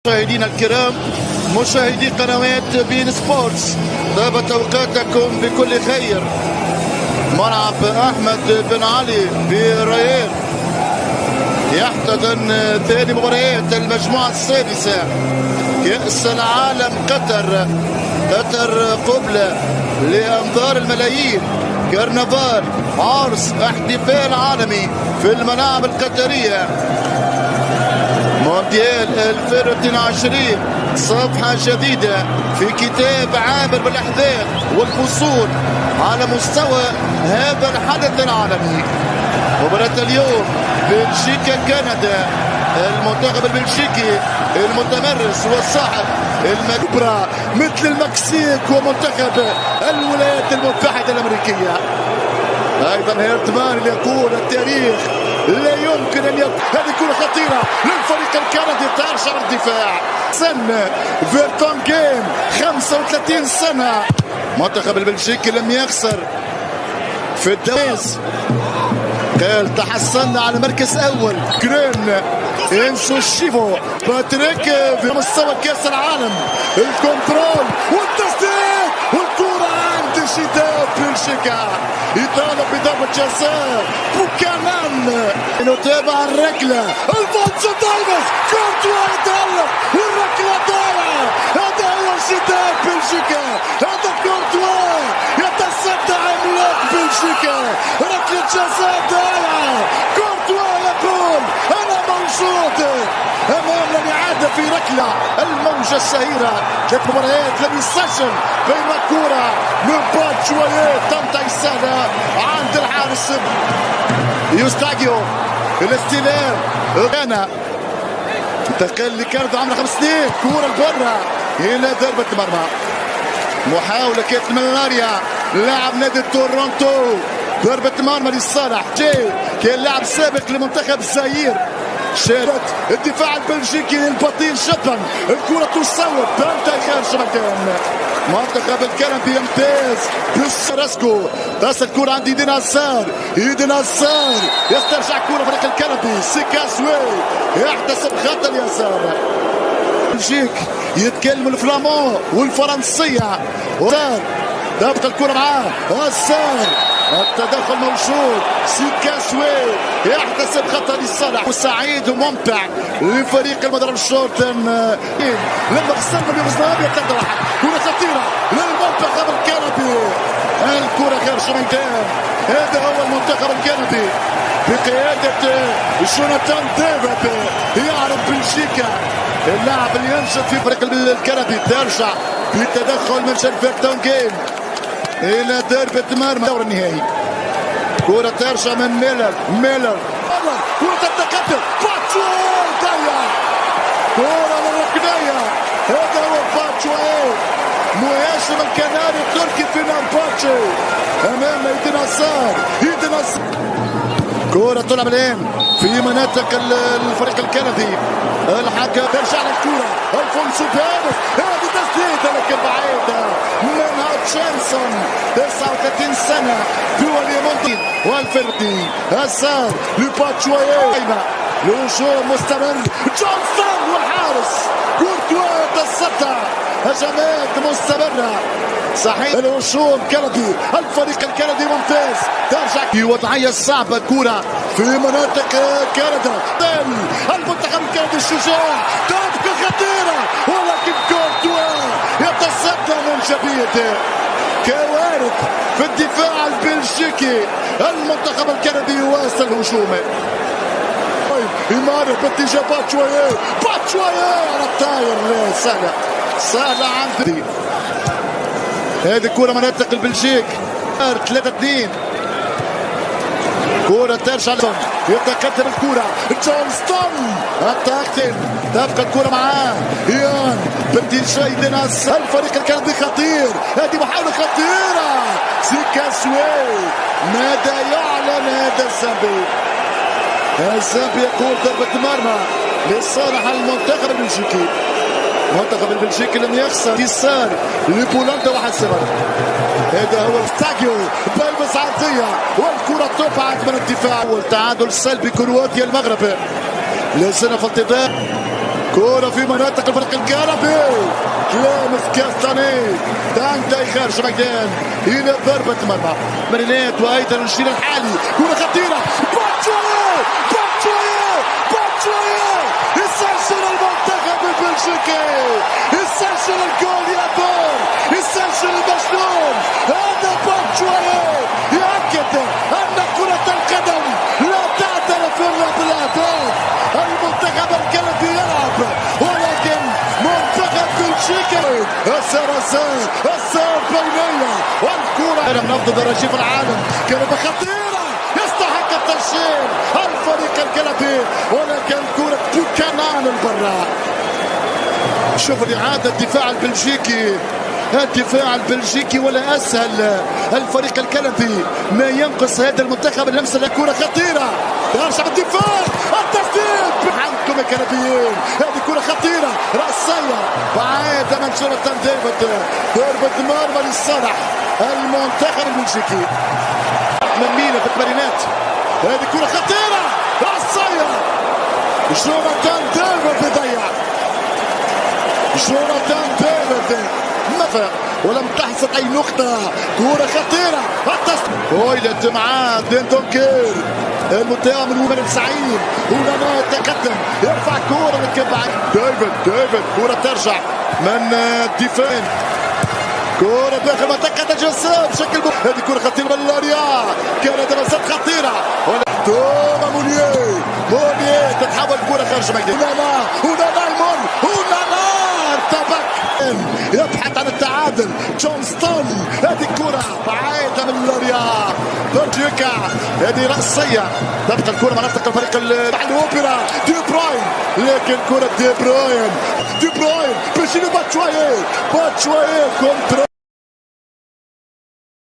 مشاهدينا الكرام، مشاهدي قنوات بين سبورتس، طابت اوقاتكم بكل خير. ملعب احمد بن علي بالرياض يحتضن ثاني مباريات المجموعه السادسه كأس العالم قطر قبلة لأنظار الملايين. كرنفال، عرس، احتفال عالمي في الملاعب القطرية. مونديال 2022 صفحة جديدة في كتاب عابر بالأحداث والفصول على مستوى هذا الحدث العالمي. مباراة اليوم بلجيكا كندا، المنتخب البلجيكي المتمرس والصاحب المكبرة مثل المكسيك ومنتخب الولايات المتحدة الأمريكية. أيضا هيرتمان يقول التاريخ لا يمكن أن يكون. هذه كرة خطيرة للفريق الكندي، ترجع الدفاع. سن فيرتونغين 35 سنة. منتخب البلجيكي لم يخسر في الدوز. قال تحصلنا على مركز أول. جرين انسو شيفو باتريك في مستوى كأس العالم. الكنترول والتسديد والكرة عند شداد بلجيكا، يطالب بضربة جزاء. بوكانان نتابع الركلة. الفونسو دايفيز كورتوا يتألق والركلة ضايعة. هذا هو شداد بلجيكا، هذا كورتوا يتصدى عملاق بلجيكا. ركلة جزاء ضايعة. كورتوا يقول أنا موجود أمام الإعادة في ركلة. الموجة الشهيرة ثلاث مباريات لم يسجل بين الكرة من باتشوايي تنتهي السهلة عند الحارس يوستاجيو. الاستلام غانا انتقل لكندا عمره 5 سنين. كرة لبرا إلى ضربة مرمى. محاولة كانت من الاريا لاعب نادي تورونتو. ضربة مرمى لصالح جاي كان لاعب سابق لمنتخب الجزائر. شارك الدفاع البلجيكي البطيء جدا. الكرة تصوب تنتهي خارج المكان. منتخب الكندي يمتاز بالسراسكو. تصل الكرة عند ايدين هزار. ايدين هزار يسترجع كرة فريق الكندي. سيكاسوي يحتسب خط اليسار. بلجيك يتكلم الفلامون والفرنسية. تبقى الكرة معاه هزار. التدخل موجود. سيكاسوي يحتسب خطأ لصالح وسعيد وممتع لفريق المضرب الشوطن. لما خسرنا بيوغوسلافيا 3-1. كرة خطيرة للمنتخب الكندي. الكرة خارج الميدان. هذا هو المنتخب الكندي بقيادة جوناثان ديفيد. يعرف بلجيكا اللاعب اللي ينشط في فريق الكندي. ترجع بالتدخل من فيرتونغين الى ضربة مرمى. دور النهائي. كرة ترجع من ميلر كرة التقدم. باتشواي ضيع كرة للركنية. هذا هو باتشواي مهاجم الكناري التركي فينرباتشي امام ايدين هزار. كرة تلعب الان في مناطق الفريق الكندي. الحكم ترجع للكرة. الفونسو دافيز. هذه تسديدة لكن بعيدة منها تشانسون 39 سنة دولي مونتين والفردي. هزار لباتشواي. الهجوم مستمر. جونسون والحارس كورتوا يتصدى. هجمات مستمرة. صحيح الهجوم كندي. الفريق الكندي ممتاز. ترجع في وضعية صعبة. كرة في مناطق كندا. المنتخب الكندي الشجاع. تبقى خطيرة ولكن كورتوا يتصدى من جديد. كوارث في الدفاع البلجيكي. المنتخب الكندي يواصل هجومه. إمارة باتجاه باتشواي على الطاير. سهلة عندي. هذه كرة مناطق البلجيك. 3-2. كرة ترجع يتقدم الكرة. جونستون التقدم. تبقى الكرة معاه يان باتجاه ايدين هزار. الفريق الكندي خطير. هذه محاولة خطيرة. سيكاسوي ماذا يعلن هذا الزامبي؟ الزامبي يقول ضربة مرمى لصالح المنتخب البلجيكي. المنتخب البلجيكي لم يخسر. يسار لبولندا 1-0. هذا هو ستاجيو بلبس عرضية والكرة تبعد من الدفاع. والتعادل سلبي كرواتيا المغرب. لازلنا في انتظار كرة في مناطق الفريق الكهربي. كلامس كاستاني تانتاي خارج مكان الى ضربة مرمى. مرينات وايضا الشيل الحالي. كرة خطيرة. باتشوي يسجل المنتخب البلجيكي، يسجل الجول يا دور، يسجل المجنون. هذا باتشوي يؤكد ان كرة القدم لا تعترف الا بالاهداف. المنتخب الكندي يلعب ولكن منتخب بلجيكا السار بينية والكرة من افضل درجة في العالم. كلمة خطيرة يستحق التسجيل الفريق الكندي ولكن كرة بوكانان البراء. شوف الإعادة الدفاع البلجيكي ولا أسهل. الفريق الكندي ما ينقص هذا المنتخب اللمسة لكرة خطيرة ترجع بالدفاع التسديد عندكم الكنديين. هذه كرة خطيرة رأسية بعيدة من جوناثان ديفيد. ضربة مرمى لصالح المنتخب البلجيكي من مينا في الثمانينات. هذه كرة خطيرة رأسية جوناثان ديفيد يضيع. جوناثان ديفيد نفع ولم تحصل اي نقطة. كرة خطيرة تويلت معاه ديندونكير المتهم من ومن سعيد. هنا يتقدم يرفع كرة لكن ديفيد كرة ترجع من ديفين. كرة داخل منطقة الجزاء بشكل هذه كرة خطيرة من لاريا. كانت لمسات خطيرة توما مونيه تتحول كرة خارج مكان. هنا ارتبك يبحث عن التعادل. جونستون هذه الكرة بعيدة من لوريا بلجيكا. هذه رأسية تبقى الكرة منطقة الفريق الأوبرا دي بروين لكن كرة دي بروين بيشيلو باتشوي كونترول